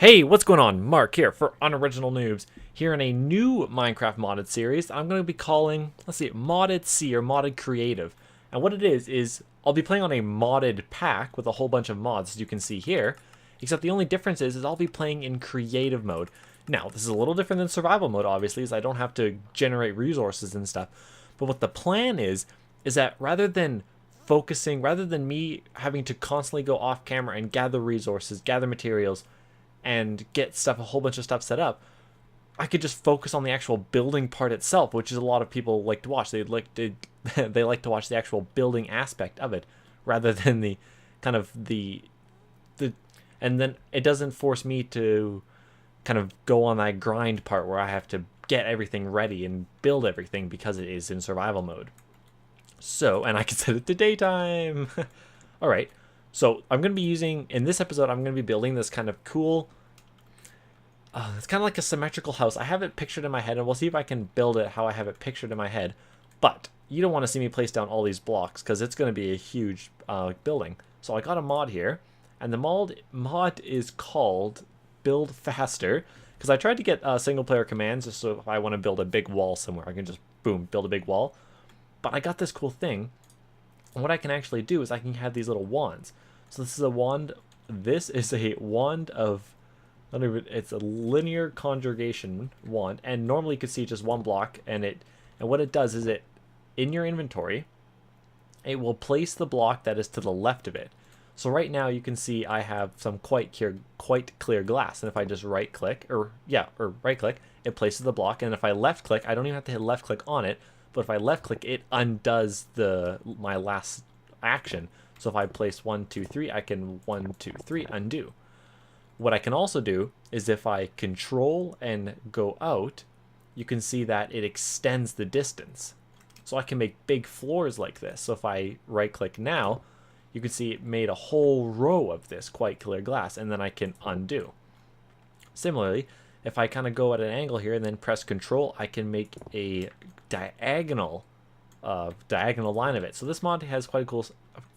Hey, what's going on? Mark here for Unoriginal Noobs, here in a new Minecraft modded series I'm going to be calling, let's see, Modded C or Modded Creative. And what it is I'll be playing on a modded pack with a whole bunch of mods, as you can see here, except the only difference is I'll be playing in creative mode. Now, this is a little different than survival mode, obviously, as I don't have to generate resources and stuff. But what the plan is that rather than me having to constantly go off camera and gather resources, gather materials, and get a whole bunch of stuff set up, I could just focus on the actual building part itself, which is a lot of people like to watch. They like to watch the actual building aspect of it, rather than the kind of the and then it doesn't force me to kind of go on that grind part where I have to get everything ready and build everything because it is in survival mode. So, and I can set it to daytime. All right. So I'm going to be using, in this episode, I'm going to be building this kind of cool, it's kind of like a symmetrical house. I have it pictured in my head, and we'll see if I can build it how I have it pictured in my head. But you don't want to see me place down all these blocks, because it's going to be a huge building. So I got a mod here, and the mod is called Build Faster, because I tried to get single player commands, just so if I want to build a big wall somewhere, I can just, boom, build a big wall. But I got this cool thing, and what I can actually do is I can have these little wands. So this is a wand. This is a wand of, it's a linear conjugation wand, and normally you could see just one block, and what it does is in your inventory, it will place the block that is to the left of it. So right now you can see I have some quite clear glass, and if I just right click, it places the block, and if I left click, I don't even have to hit left click on it, but if I left click, it undoes my last action. So if I place 1, 2, 3, I can 1, 2, 3 undo. What I can also do is if I control and go out, you can see that it extends the distance. So I can make big floors like this. So if I right click now, you can see it made a whole row of this quite clear glass, and then I can undo. Similarly, if I kind of go at an angle here and then press control, I can make a diagonal line of it. So this mod has quite a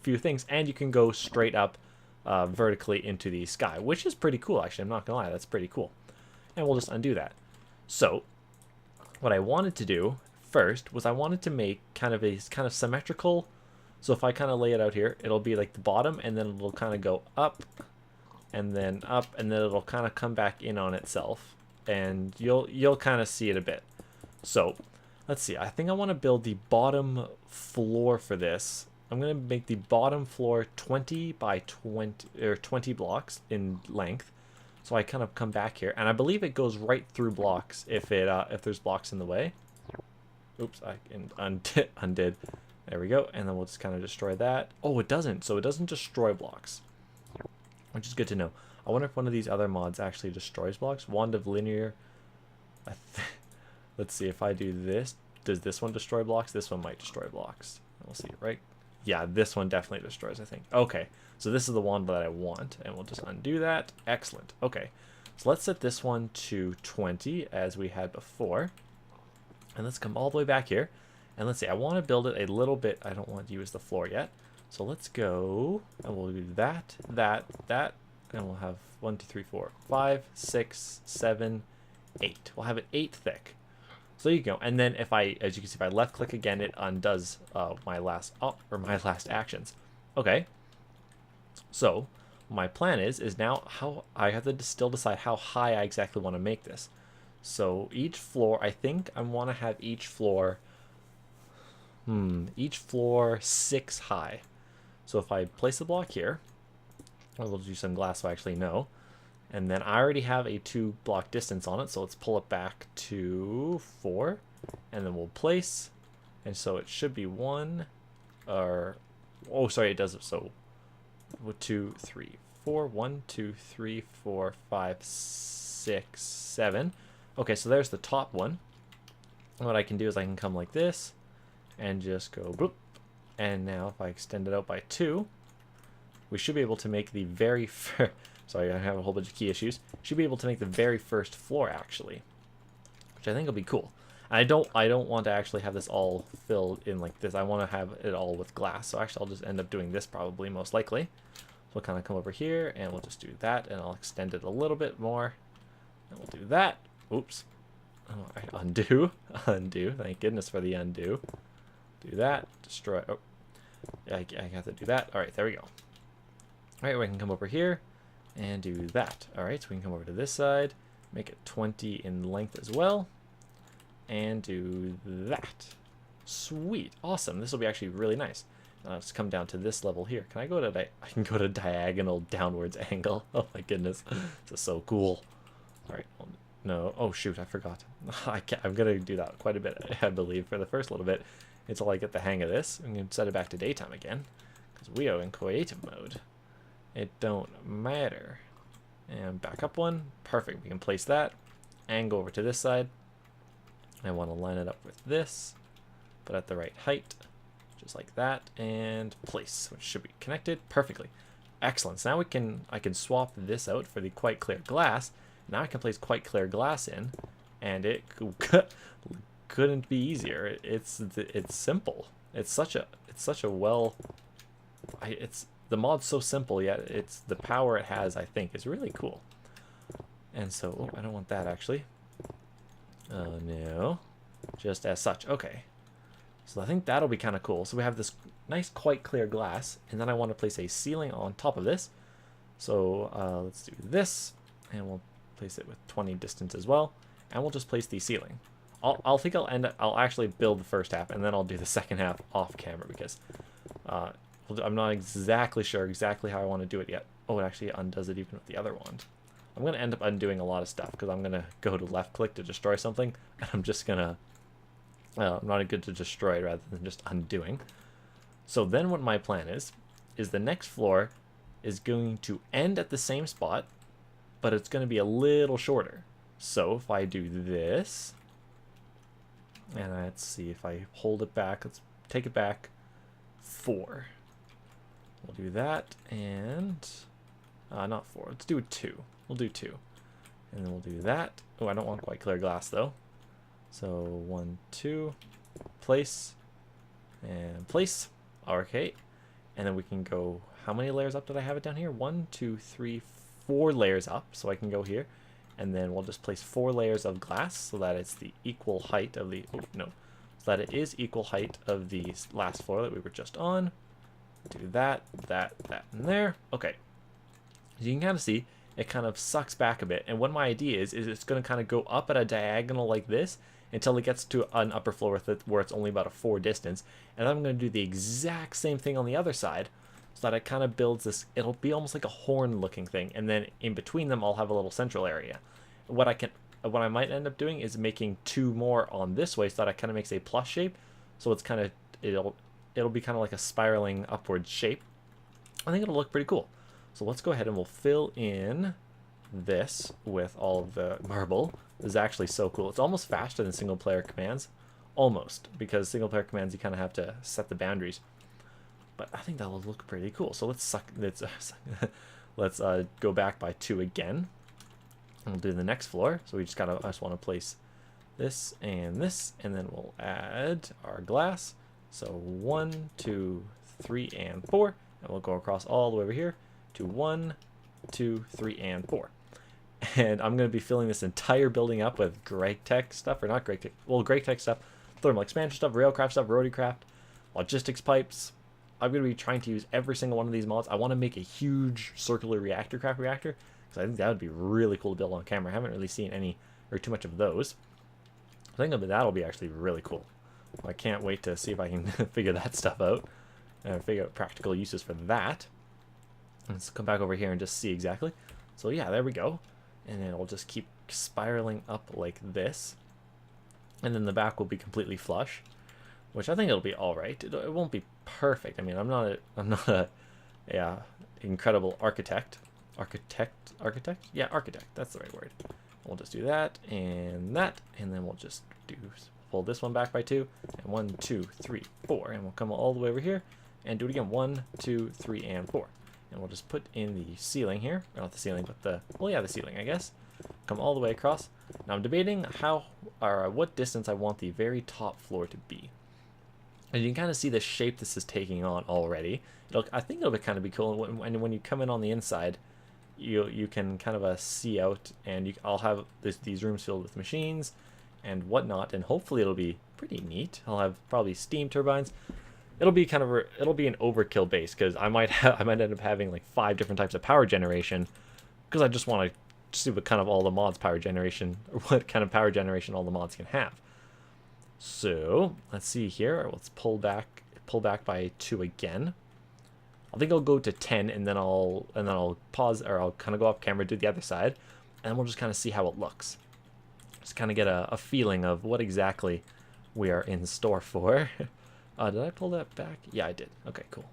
few things, and you can go straight up vertically into the sky, which is pretty cool, actually. I'm not gonna lie, that's pretty cool. And we'll just undo that. So what I wanted to do first was I wanted to make kind of symmetrical. So if I kind of lay it out here, it'll be like the bottom, and then it'll kind of go up and then up, and then it'll kind of come back in on itself, and you'll kind of see it a bit. So let's see, I think I want to build the bottom floor for this. I'm going to make the bottom floor 20 by 20, or 20 blocks in length. So I kind of come back here, and I believe it goes right through blocks if there's blocks in the way. Oops, I undid. There we go, and then we'll just kind of destroy that. Oh, it doesn't, so it doesn't destroy blocks, which is good to know. I wonder if one of these other mods actually destroys blocks. Wand of linear. Let's see, if I do this, does this one destroy blocks? This one might destroy blocks. We'll see, right? Yeah, this one definitely destroys, I think. Okay, so this is the wand that I want, and we'll just undo that. Excellent. Okay, so let's set this one to 20, as we had before. And let's come all the way back here. And let's see, I want to build it a little bit. I don't want to use the floor yet. So let's go, and we'll do that, and we'll have 1, 2, 3, 4, 5, 6, 7, 8. We'll have it 8 thick. So there you go. And then if as you can see, if I left click again, it undoes my last actions. Okay. So my plan is now how I have to still decide how high I exactly want to make this. So each floor, I think I want to have each floor 6 high. So if I place a block here, we'll do some glass so I actually know. And then I already have a 2 block distance on it, so let's pull it back to 4, and then we'll place, and so it should be 1, or, oh sorry, it does it, so 2, 3, 4, 1, 2, 3, 4, 5, 6, 7. Okay, so there's the top one. And what I can do is I can come like this, and just go bloop, and now if I extend it out by 2, we should be able to make the very first. Sorry, I have a whole bunch of key issues. Should be able to make the very first floor, actually, which I think will be cool. And I don't want to actually have this all filled in like this. I want to have it all with glass. So actually, I'll just end up doing this probably, most likely. we'll kind of come over here and we'll just do that, and I'll extend it a little bit more. And we'll do that. Oops. All right, undo. Undo. Thank goodness for the undo. Do that. Destroy. Oh, yeah, I have to do that. All right, there we go. All right, we can come over here and do that. All right, so we can come over to this side, make it 20 in length as well, and do that. Sweet. Awesome. This will be actually really nice. Let's come down to this level here. Can I go to I can go to diagonal downwards angle. Oh my goodness. This is so cool. All right. No. Oh shoot, I forgot. I'm going to do that quite a bit, I believe, for the first little bit until I get the hang of this. I'm going to set it back to daytime again because we are in creative mode. It don't matter. And back up one. Perfect. We can place that and go over to this side. I want to line it up with this, but at the right height, just like that, and place, which should be connected perfectly. Excellent. So now I can swap this out for the quite clear glass. Now I can place quite clear glass in, and it couldn't be easier. It's simple. It's such a the mod's so simple, yet it's the power it has, I think, is really cool. And so, oh, I don't want that actually. No, just as such. Okay. So I think that'll be kind of cool. So we have this nice, quite clear glass, and then I want to place a ceiling on top of this. So let's do this, and we'll place it with 20 distance as well, and we'll just place the ceiling. I'll actually build the first half, and then I'll do the second half off camera because I'm not exactly sure exactly how I want to do it yet. Oh, it actually undoes it even with the other wand. I'm going to end up undoing a lot of stuff because I'm going to go to left click to destroy something, and I'm just going to I'm not good to destroy rather than just undoing. So then what my plan is the next floor is going to end at the same spot, but it's going to be a little shorter. So if I do this, and let's see if I hold it back, let's take it back 4. We'll do that, and not 4, let's do 2. We'll do 2. And then we'll do that. Oh, I don't want quite clear glass though. So 1, 2, place, and place. Okay, and then we can go. How many layers up did I have it down here? 1, 2, 3, 4 layers up. So I can go here, and then we'll just place 4 layers of glass so that it's the equal height of the. Oh, no, so that it is equal height of the last floor that we were just on. Do that, that, and there. Okay, as you can kind of see, it kind of sucks back a bit. And what my idea is it's going to kind of go up at a diagonal like this until it gets to an upper floor with it where it's only about a 4 distance. And then I'm going to do the exact same thing on the other side so that it kind of builds this. It'll be almost like a horn looking thing. And then in between them, I'll have a little central area. What I might end up doing is making 2 more on this way so that it kind of makes a plus shape. So it's kind of, it'll be kind of like a spiraling upward shape. I think it'll look pretty cool. So let's go ahead and we'll fill in this with all of the marble. This is actually so cool. It's almost faster than single player commands. Almost, because single player commands you kind of have to set the boundaries. But I think that will look pretty cool. So let's go back by 2 again. And we'll do the next floor. So we just I just want to place this, and then we'll add our glass. So 1, 2, 3, and 4. And we'll go across all the way over here to 1, 2, 3, and 4. And I'm going to be filling this entire building up with GregTech stuff, or not GregTech, well, GregTech stuff, thermal expansion stuff, railcraft stuff, roadcraft, logistics pipes. I'm going to be trying to use every single one of these mods. I want to make a huge circular reactor because I think that would be really cool to build on camera. I haven't really seen any or too much of those. I think that'll be actually really cool. I can't wait to see if I can figure that stuff out and figure out practical uses for that. Let's come back over here and just see exactly. So yeah, there we go. And then we'll just keep spiraling up like this. And then the back will be completely flush, which I think it'll be all right. It won't be perfect. I mean, I'm not a incredible architect. Architect? Yeah, architect. That's the right word. We'll just do that, and then we'll just pull this one back by 2, and 1, 2, 3, 4, and we'll come all the way over here and do it again. 1, 2, 3, and 4. And we'll just put in the ceiling here. Or not the ceiling, but the ceiling, I guess. Come all the way across. Now I'm debating what distance I want the very top floor to be. And you can kind of see the shape this is taking on already. I think it'll kind of be cool. And when you come in on the inside, you can kind of see out, and I'll have these rooms filled with machines and whatnot, and hopefully it'll be pretty neat. I'll have probably steam turbines. It'll be it'll be an overkill base, because I might end up having like 5 different types of power generation, because I just want to see what kind of all the mods power generation, or what kind of power generation all the mods can have. So let's see here. Let's pull back by 2 again. I think I'll go to 10, and then I'll pause, or I'll kind of go off camera, do the other side, and we'll just kind of see how it looks. Just kind of get a feeling of what exactly we are in store for. Did I pull that back? Yeah, I did. Okay, cool.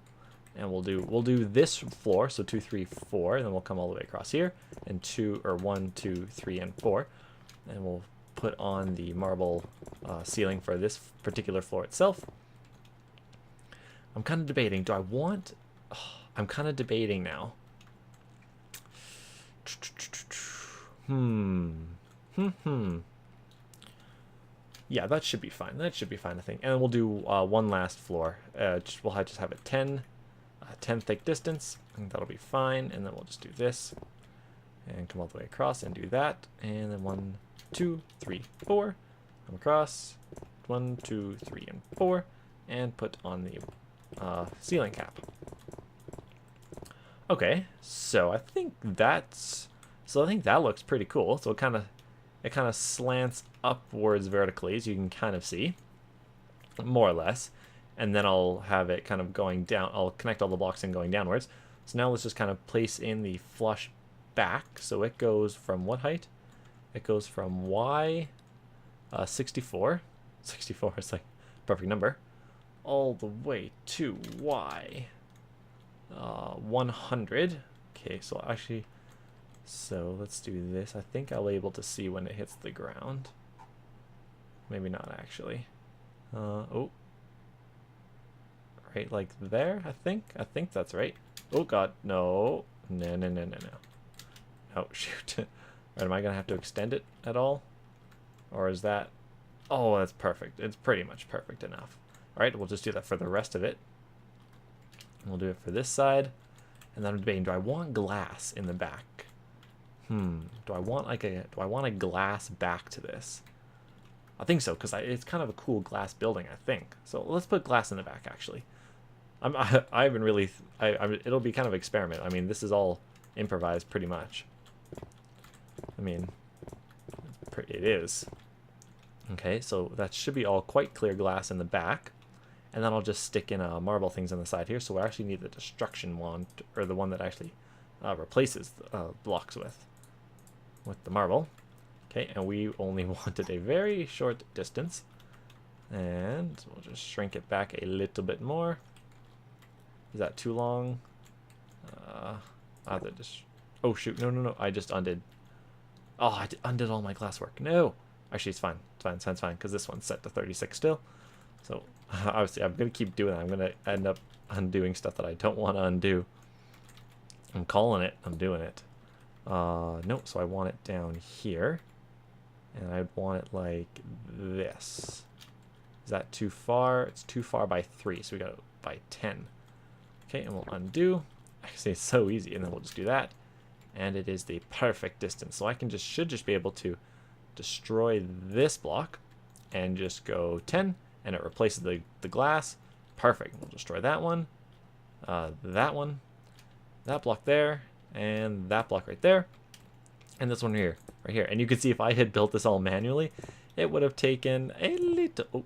And we'll do this floor, so 2, 3, 4, and then we'll come all the way across here, and 1, 2, 3, and 4, and we'll put on the marble ceiling for this particular floor itself. I'm kind of debating. Do I want? I'm kind of debating now. Yeah, that should be fine. That should be fine, I think. And then we'll do one last floor. We'll just have a 10 thick distance. I think that'll be fine. And then we'll just do this and come all the way across and do that. And then 1, 2, 3, 4. Come across. 1, 2, 3, and 4. And put on the ceiling cap. Okay, so I think that looks pretty cool. So it kind of slants upwards vertically, as you can kind of see, more or less. And then I'll have it kind of going down. I'll connect all the blocks and going downwards. So now let's just kind of place in the flush back. So it goes from what height? It goes from Y 64. 64 is like a perfect number. All the way to Y 100. Okay, so actually, let's do this. I think I'll be able to see when it hits the ground. Maybe not actually. Oh, right, like there. I think that's right. Oh God, no. Oh shoot. Right, am I gonna have to extend it at all, or is that? Oh, that's perfect. It's pretty much perfect enough. All right, we'll just do that for the rest of it. We'll do it for this side, and then I'm debating: do I want glass in the back? Do I want a glass back to this? I think so, because it's kind of a cool glass building, I think. So let's put glass in the back. Actually, I haven't really. It'll be kind of experiment. I mean, this is all improvised, pretty much. I mean, it is. Okay, so that should be all quite clear glass in the back. And then I'll just stick in marble things on the side here. So we actually need the destruction wand, or the one that actually replaces blocks with the marble. Okay, and we only wanted a very short distance. And we'll just shrink it back a little bit more. Is that too long? Oh shoot, no, I just undid. Oh, I undid all my glass work. No! Actually, it's fine. It's fine, because this one's set to 36 still. So, obviously, I'm going to keep doing that. I'm going to end up undoing stuff that I don't want to undo. I'm calling it. I'm doing it. No, so I want it down here. And I want it like this. Is that too far? It's too far by 3, so we got it by 10. Okay, and we'll undo. Actually, it's so easy, and then we'll just do that. And it is the perfect distance. So I should just be able to destroy this block and just go 10, and it replaces the glass. Perfect. We'll destroy that one, that block there, and that block right there, and this one right here. And you can see if I had built this all manually, it would have taken a little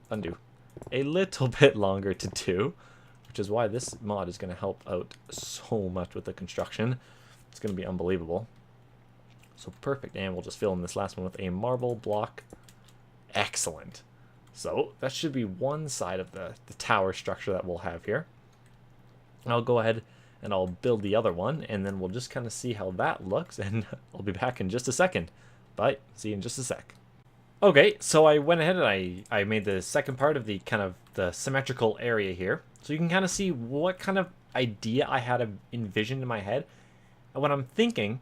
bit longer to do, which is why this mod is going to help out so much with the construction. It's going to be unbelievable. So perfect, and we'll just fill in this last one with a marble block. Excellent. So that should be one side of the tower structure that we'll have here. I'll go ahead and I'll build the other one, and then we'll just kind of see how that looks, and I'll be back in just a second. Bye. See you in just a sec. Okay, so I went ahead and I made the second part of the kind of the symmetrical area here. So you can kind of see what kind of idea I had envisioned in my head. And what I'm thinking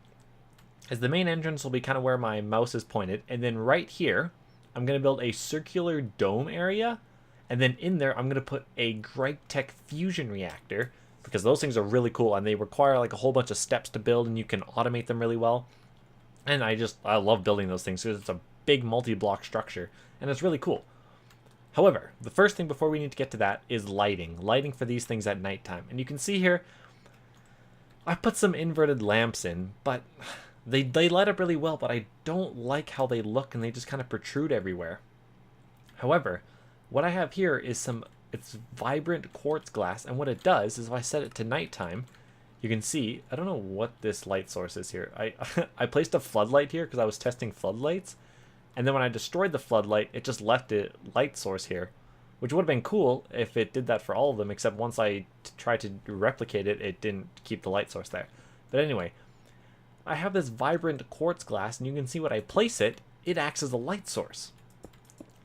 is the main entrance will be kind of where my mouse is pointed, and then right here I'm going to build a circular dome area, And then in there, I'm going to put a Greitech fusion reactor, because those things are really cool and they require like a whole bunch of steps to build, and you can automate them really well. And I love building those things because it's a big multi-block structure and it's really cool. However, the first thing before we need to get to that is lighting. Lighting for these things at nighttime. And you can see here, I put some inverted lamps in, but they light up really well, but I don't like how they look and they just kind of protrude everywhere. However, what I have here is it's vibrant quartz glass, and what it does is if I set it to nighttime, you can see, I don't know what this light source is here. I placed a floodlight here because I was testing floodlights, and then when I destroyed the floodlight, it just left a light source here, which would have been cool if it did that for all of them, except once I tried to replicate it, it didn't keep the light source there. But anyway, I have this vibrant quartz glass, and you can see when I place it, it acts as a light source.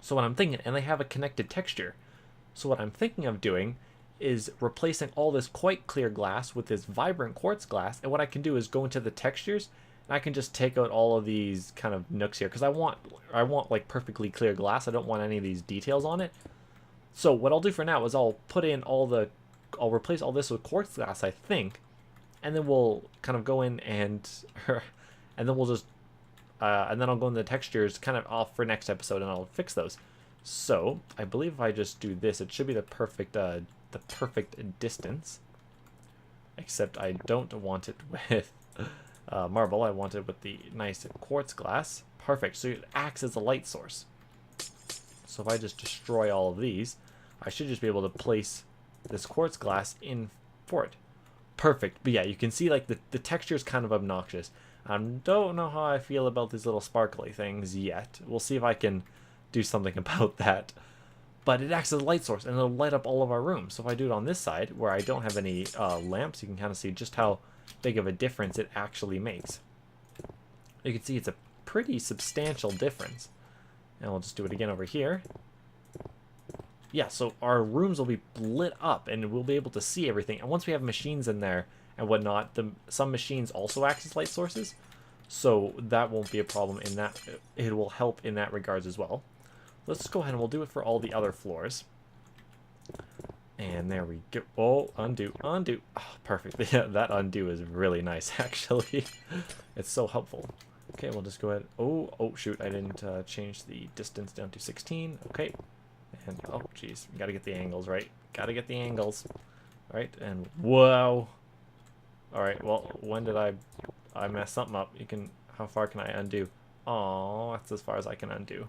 So what I'm thinking, and they have a connected texture, so what I'm thinking of doing is replacing all this quite clear glass with this vibrant quartz glass, and what I can do is go into the textures, and I can just take out all of these kind of nooks here, because I want like perfectly clear glass. I don't want any of these details on it. So what I'll do for now is I'll replace all this with quartz glass, I think, and then we'll kind of go in and then we'll just and then I'll go in the textures kind of off for next episode, and I'll fix those. So I believe if I just do this, it should be the perfect distance. Except I don't want it with marble. I want it with the nice quartz glass. Perfect. So it acts as a light source. So if I just destroy all of these, I should just be able to place this quartz glass in for it. Perfect. But yeah, you can see like the texture is kind of obnoxious. I don't know how I feel about these little sparkly things yet. We'll see if I can do something about that. But it acts as a light source, and it'll light up all of our rooms. So if I do it on this side, where I don't have any lamps, you can kind of see just how big of a difference it actually makes. You can see it's a pretty substantial difference. And we'll just do it again over here. Yeah, so our rooms will be lit up, and we'll be able to see everything. And once we have machines in there and whatnot, some machines also act as light sources. So that won't be a problem in that. It will help in that regards as well. Let's just go ahead and we'll do it for all the other floors. And there we go. Oh, undo. Oh, perfect. Yeah, that undo is really nice, actually. It's so helpful. Okay, we'll just go ahead. Oh, shoot. I didn't change the distance down to 16. Okay. And, oh, geez. Gotta get the angles right. Gotta get the angles. All right, and whoa. All right, well, when did I messed something up? How far can I undo? Oh, that's as far as I can undo.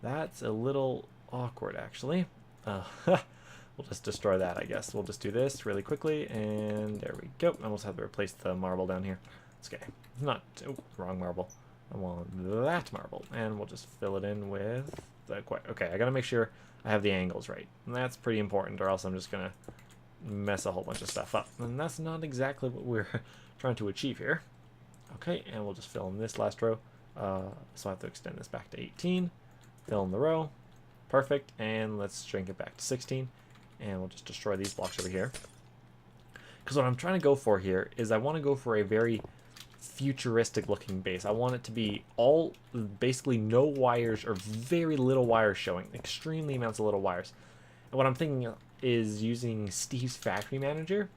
That's a little awkward, actually. We'll just destroy that, I guess. We'll just do this really quickly, and there we go. I almost have to replace the marble down here. It's okay. It's not... Oh, wrong marble. I want that marble, and we'll just fill it in with the... Okay, I gotta make sure I have the angles right. And that's pretty important, or else I'm just gonna mess a whole bunch of stuff up. And that's not exactly what we're trying to achieve here. Okay, and we'll just fill in this last row. So I have to extend this back to 18. Fill in the row. Perfect. And let's shrink it back to 16. And we'll just destroy these blocks over here. Because what I'm trying to go for here is I want to go for a very futuristic looking base. I want it to be all, basically no wires or very little wires showing. Extremely amounts of little wires. And what I'm thinking is using Steve's Factory Manager.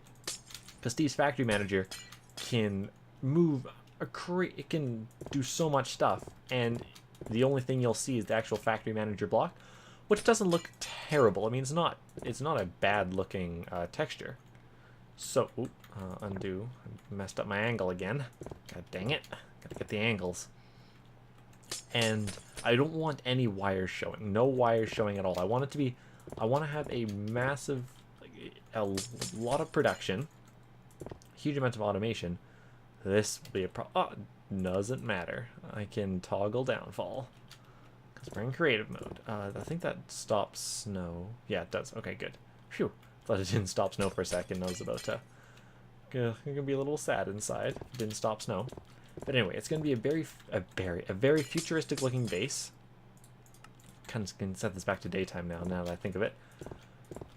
Because Steve's Factory Manager can move, it can do so much stuff. And the only thing you'll see is the actual Factory Manager block, which doesn't look terrible. I mean, it's not a bad looking texture. So, undo. I messed up my angle again. God dang it. Gotta get the angles. And I don't want any wires showing. No wires showing at all. I want to have a massive, a lot of production, huge amount of automation. This will be a doesn't matter. I can toggle downfall because we're in creative mode. I think that stops snow. Yeah, it does. Okay, good. Phew. Thought it didn't stop snow for a second. I was about to. Gonna be a little sad inside. Didn't stop snow. But anyway, it's gonna be a very futuristic looking base. Kind of can set this back to daytime now that I think of it.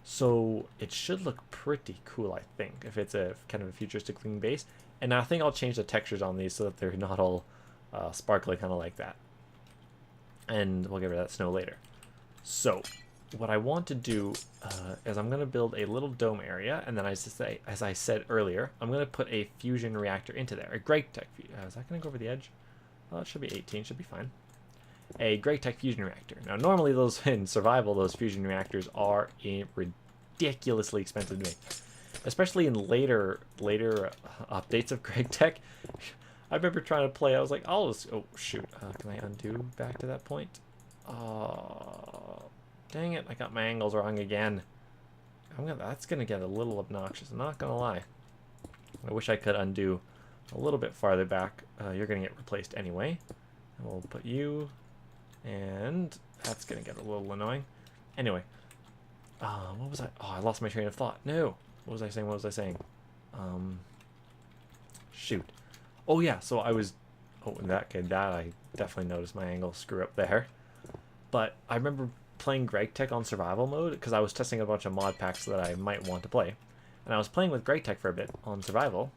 So it should look pretty cool, I think, if it's a kind of a futuristic looking base. And I think I'll change the textures on these so that they're not all sparkly, kind of like that. And we'll get rid of that snow later. So what I want to do is I'm going to build a little dome area, and then as I said earlier, I'm going to put a fusion reactor into there. A GregTech. Is that going to go over the edge? Well, it should be 18. Should be fine. A GregTech fusion reactor. Now, normally those in survival, those fusion reactors are ridiculously expensive to make, especially in later updates of GregTech. I remember trying to play. I was like, I'll just. Oh shoot! Can I undo back to that point? Dang it! I got my angles wrong again. That's gonna get a little obnoxious. I'm not gonna lie. I wish I could undo a little bit farther back. You're gonna get replaced anyway. And we'll put you, and that's gonna get a little annoying. Anyway, what was I? Oh, I lost my train of thought. No. What was I saying? What was I saying? Shoot. Oh yeah. So I was. Oh, in that case, I definitely noticed my angle screw up there. But I remember playing GregTech on survival mode because I was testing a bunch of mod packs that I might want to play. And I was playing with GregTech for a bit on survival.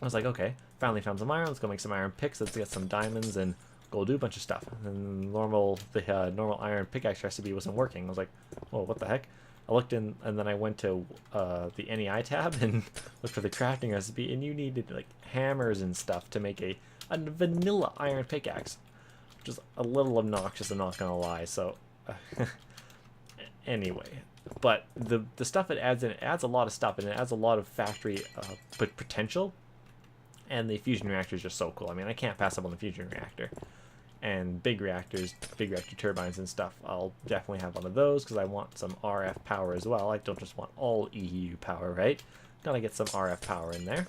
I was like, okay, finally found some iron. Let's go make some iron picks. Let's get some diamonds and go do a bunch of stuff. And the normal iron pickaxe recipe wasn't working. I was like, oh, what the heck? I looked in, and then I went to the NEI tab and looked for the crafting recipe, and you needed like hammers and stuff to make a vanilla iron pickaxe, which is a little obnoxious, I'm not gonna lie. So anyway, but the stuff it adds in, it adds a lot of stuff, and it adds a lot of factory potential, and the fusion reactor is just so cool. I mean, I can't pass up on the fusion reactor. And big reactor turbines and stuff, I'll definitely have one of those because I want some RF power as well. I don't just want all EU power, right? Gotta get some RF power in there.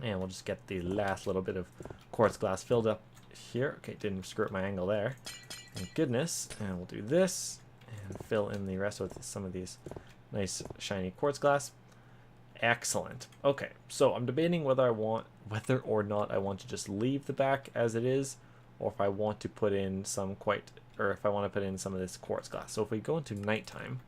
And we'll just get the last little bit of quartz glass filled up here. Okay, didn't screw up my angle there. Thank goodness. And we'll do this and fill in the rest with some of these nice shiny quartz glass. Excellent. Okay, so I'm debating whether or not I want to just leave the back as it is, or if I want to put in some if I want to put in some of this quartz glass. So if we go into nighttime,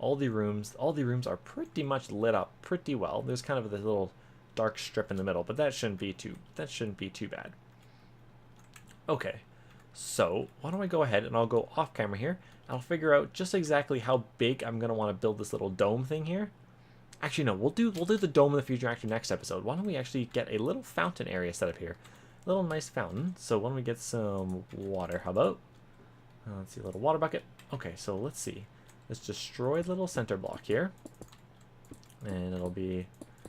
all the rooms are pretty much lit up pretty well. There's kind of this little dark strip in the middle, but that shouldn't be too bad. Okay, so why don't I go ahead and I'll go off camera here. I'll figure out just exactly how big I'm gonna want to build this little dome thing here. Actually, no, we'll do the dome in the future after next episode. Why don't we actually get a little fountain area set up here? A little nice fountain. So why don't we get some water? How about? Let's see, a little water bucket. Okay, so let's see. Let's destroy the little center block here, and it'll be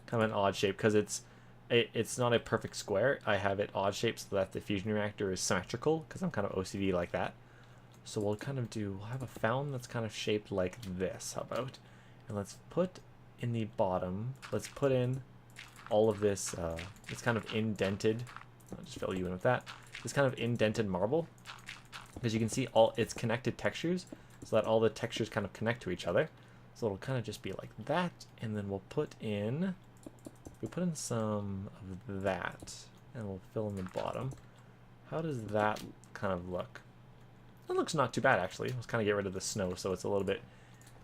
kind of an odd shape because it's not a perfect square. I have it odd shaped so that the fusion reactor is symmetrical because I'm kind of OCD like that. So we'll have a fountain that's kind of shaped like this. How about? And let's put in the bottom. Let's put in all of this. It's kind of indented. I'll just fill you in with that. This kind of indented marble, because you can see all its connected textures, so that all the textures kind of connect to each other. So it'll kind of just be like that, and then we'll put in some of that, and we'll fill in the bottom. How does that kind of look? That looks not too bad, actually. Let's kind of get rid of the snow, so it's a little bit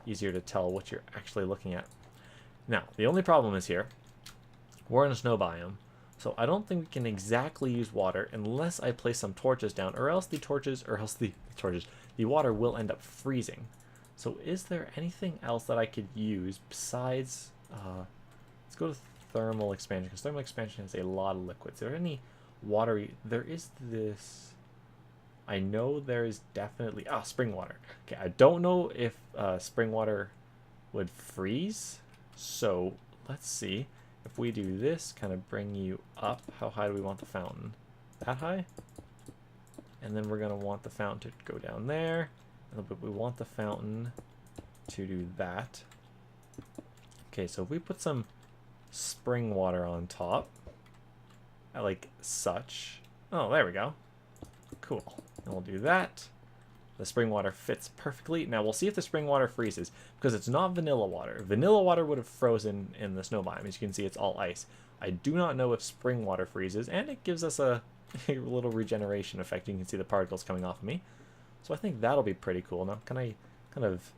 easier to tell what you're actually looking at. Now, the only problem is here, we're in a snow biome. So I don't think we can exactly use water unless I place some torches down, or else the water will end up freezing. So is there anything else that I could use besides, let's go to thermal expansion, because thermal expansion has a lot of liquids. Is there any watery, there is this, I know there is definitely, spring water. Okay, I don't know if spring water would freeze, so let's see. If we do this, kind of bring you up, how high do we want the fountain? That high? And then we're going to want the fountain to go down there. But we want the fountain to do that. Okay, so if we put some spring water on top, like such. Oh, there we go. Cool. And we'll do that. The spring water fits perfectly. Now we'll see if the spring water freezes, because it's not vanilla water. Vanilla water would have frozen in the snow biome. As you can see, it's all ice. I do not know if spring water freezes, and it gives us a little regeneration effect. You can see the particles coming off of me. So I think that'll be pretty cool. Now, can I kind of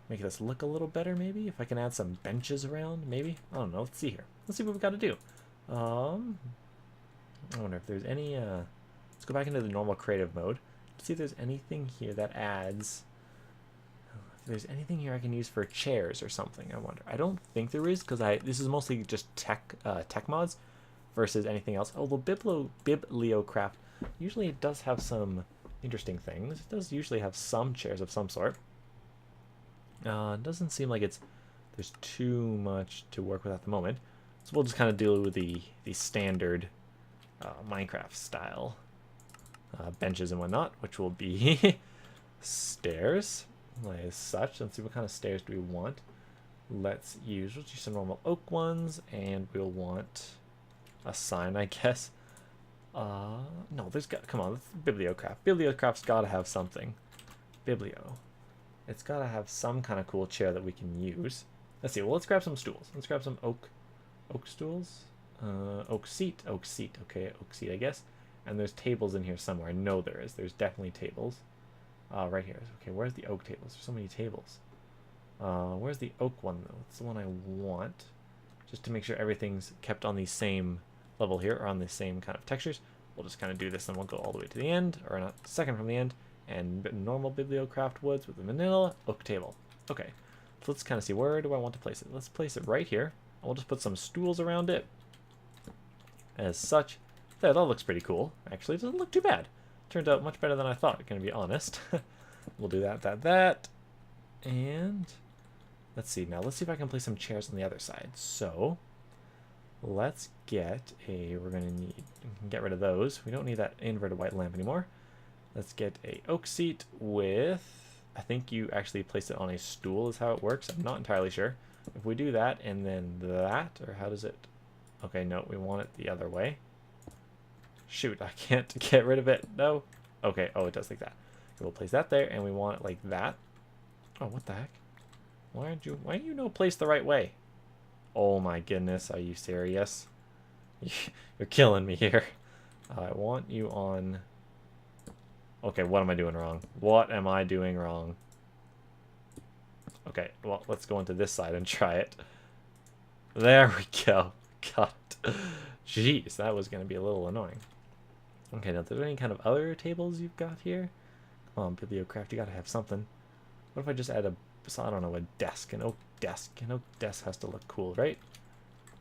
make this look a little better, maybe? If I can add some benches around, maybe? I don't know. Let's see here. Let's see what we've got to do. I wonder if there's any... let's go back into the normal creative mode. See if there's anything here that adds if there's anything here I can use for chairs or something. I wonder. I don't think there is, because this is mostly just tech mods versus anything else. Although Bibliocraft, usually it does have some interesting things. It does usually have some chairs of some sort. It doesn't seem like there's too much to work with at the moment. So we'll just kind of deal with the standard Minecraft style benches and whatnot, which will be stairs as such. Let's see, what kind of stairs do we want? We'll use some normal oak ones, and we'll want a sign, I guess. No, come on, Bibliocraft. Bibliocraft's gotta have something. Biblio. It's gotta have some kind of cool chair that we can use. Let's see, well, let's grab some stools. Let's grab some oak stools. Oak seat, okay, oak seat, I guess. And there's tables in here somewhere. I know there is. There's definitely tables. Right here. Okay, where's the oak tables? There's so many tables. Where's the oak one, though? It's the one I want. Just to make sure everything's kept on the same level here, or on the same kind of textures. We'll just kind of do this, and we'll go all the way to the end, or not, second from the end, and normal Bibliocraft woods with the vanilla oak table. Okay, so let's kind of see, where do I want to place it? Let's place it right here. We'll just put some stools around it. As such, that looks pretty cool. Actually, it doesn't look too bad. Turned out much better than I thought, gonna be honest. We'll do that. And let's see, now let's see if I can place some chairs on the other side. So let's get we're gonna get rid of those. We don't need that inverted white lamp anymore. Let's get a oak seat with, I think you actually place it on a stool is how it works. I'm not entirely sure. If we do that and then that, or how does it? Okay, no, we want it the other way. Shoot, I can't get rid of it. No. Okay, oh, it does like that. So we'll place that there, and we want it like that. Oh, what the heck? Why aren't you no placed the right way? Oh my goodness, are you serious? You're killing me here. I want you on... Okay, what am I doing wrong? What am I doing wrong? Okay, well, let's go into this side and try it. There we go. God. Jeez, that was going to be a little annoying. Okay, now, if there's any kind of other tables you've got here? Come on, Bibliocraft, you got to have something. What if I just add I don't know, a desk, an oak desk. An oak desk has to look cool, right?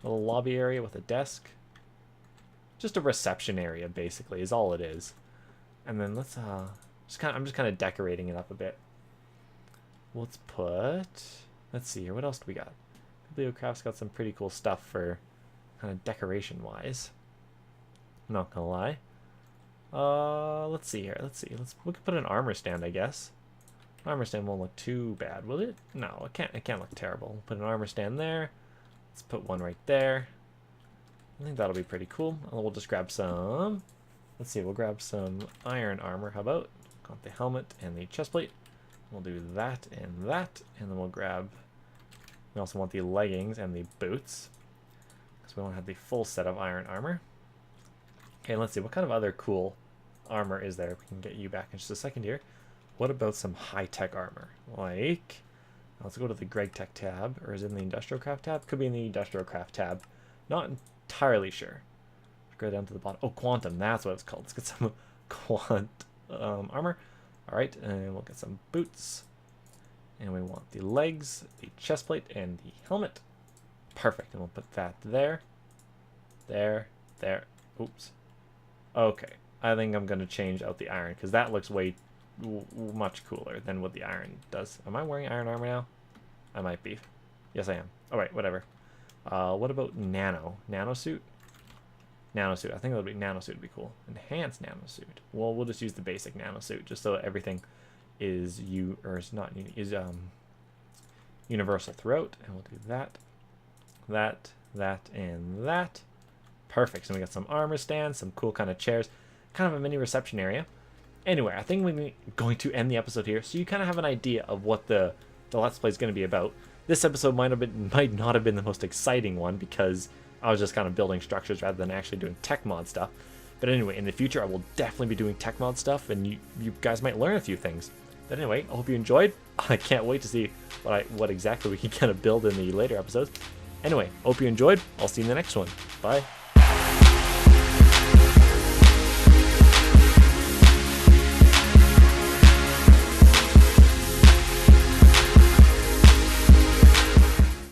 A little lobby area with a desk. Just a reception area, basically, is all it is. And then let's, I'm just kind of decorating it up a bit. Let's see here, what else do we got? Bibliocraft's got some pretty cool stuff for kind of decoration-wise. I'm not gonna lie. Let's see here. We could put an armor stand, I guess. Armor stand won't look too bad, will it? No, it can't look terrible. We'll put an armor stand there. Let's put one right there. I think that'll be pretty cool. And we'll just grab some... Let's see, we'll grab some iron armor. How about? Got the helmet and the chest plate. We'll do that, and then we'll grab... We also want the leggings and the boots, because we want to have the full set of iron armor. Okay, let's see, what kind of other cool armor is there? We can get you back in just a second here. What about some high-tech armor? Like, let's go to the GregTech tab, or is it in the Industrial Craft tab? Could be in the Industrial Craft tab. Not entirely sure. Go down to the bottom. Oh, Quantum, that's what it's called. Let's get some Quant armor. All right, and we'll get some boots. And we want the legs, the chest plate, and the helmet. Perfect, and we'll put that there. There. Oops. Okay, I think I'm going to change out the iron, because that looks way much cooler than what the iron does. Am I wearing iron armor now? I might be. Yes, I am. All right, whatever. What about nanosuit? Nanosuit. I think that would be nanosuit would be cool. Enhanced nanosuit. Well, we'll just use the basic nanosuit, just so everything is universal throughout. And we'll do that, and that. Perfect. So we got some armor stands, some cool kind of chairs, kind of a mini reception area. Anyway, I think we're going to end the episode here, so you kind of have an idea of what the Let's Play is going to be about. This episode might not have been the most exciting one, because I was just kind of building structures rather than actually doing tech mod stuff. But anyway, in the future, I will definitely be doing tech mod stuff, and you guys might learn a few things. But anyway, I hope you enjoyed. I can't wait to see what exactly we can kind of build in the later episodes. Anyway, hope you enjoyed. I'll see you in the next one. Bye.